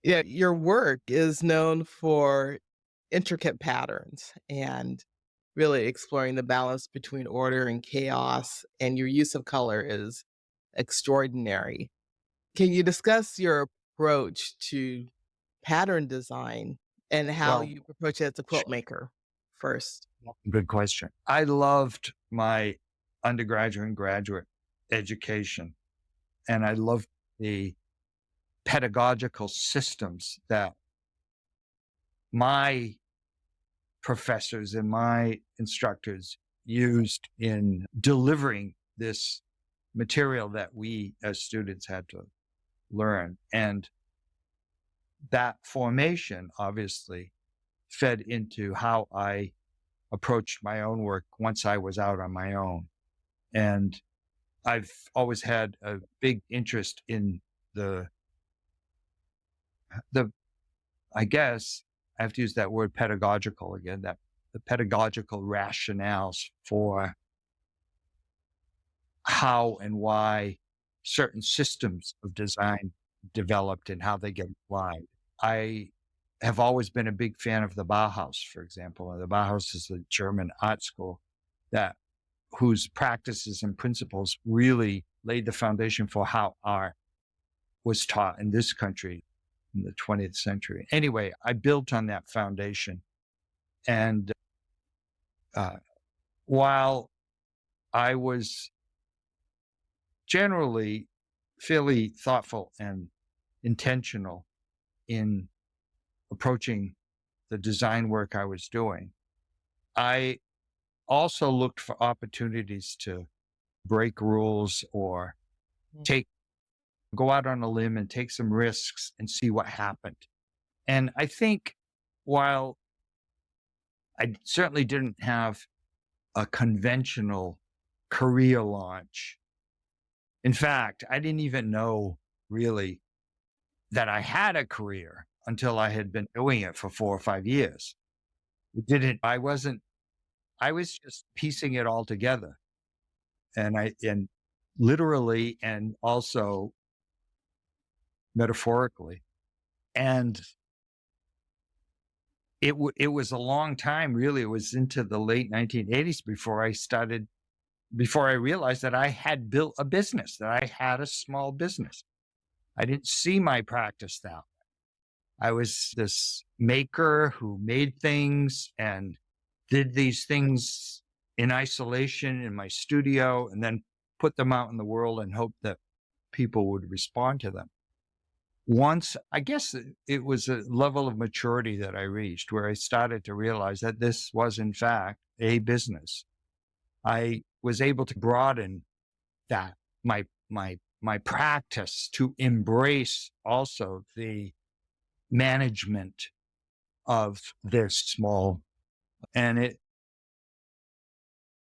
Yeah, your work is known for intricate patterns and really exploring the balance between order and chaos, and your use of color is extraordinary. Can you discuss your approach to pattern design and how Well, you approach it as a quilt maker first? good question. I loved my undergraduate and graduate education, and I loved the pedagogical systems that my professors and my instructors used in delivering this material that we as students had to learn. And that formation obviously fed into how I approached my own work once I was out on my own. And I've always had a big interest in the the I guess I have to use that word pedagogical again, that the pedagogical rationales for how and why certain systems of design developed and how they get applied. I have always been a big fan of the Bauhaus, for example. The Bauhaus is a German art school that whose practices and principles really laid the foundation for how art was taught in this country in the 20th century. Anyway, I built on that foundation. And uh, while I was generally fairly thoughtful and intentional in approaching the design work I was doing, I also looked for opportunities to break rules or Mm. take go out on a limb and take some risks and see what happened. And I think while I certainly didn't have a conventional career launch, in fact, I didn't even know really that I had a career until I had been doing it for 4 or 5 years. It didn't I wasn't I was just piecing it all together, and literally and also metaphorically. And it was a long time, really. It was into the late 1980s before I realized that I had built a business, that I had a small business. I didn't see my practice that. I was this maker who made things and did these things in isolation in my studio and then put them out in the world and hoped that people would respond to them. Once, I guess it was a level of maturity that I reached where I started to realize that this was, in fact, a business. I was able to broaden that, my practice to embrace also the management of this small, and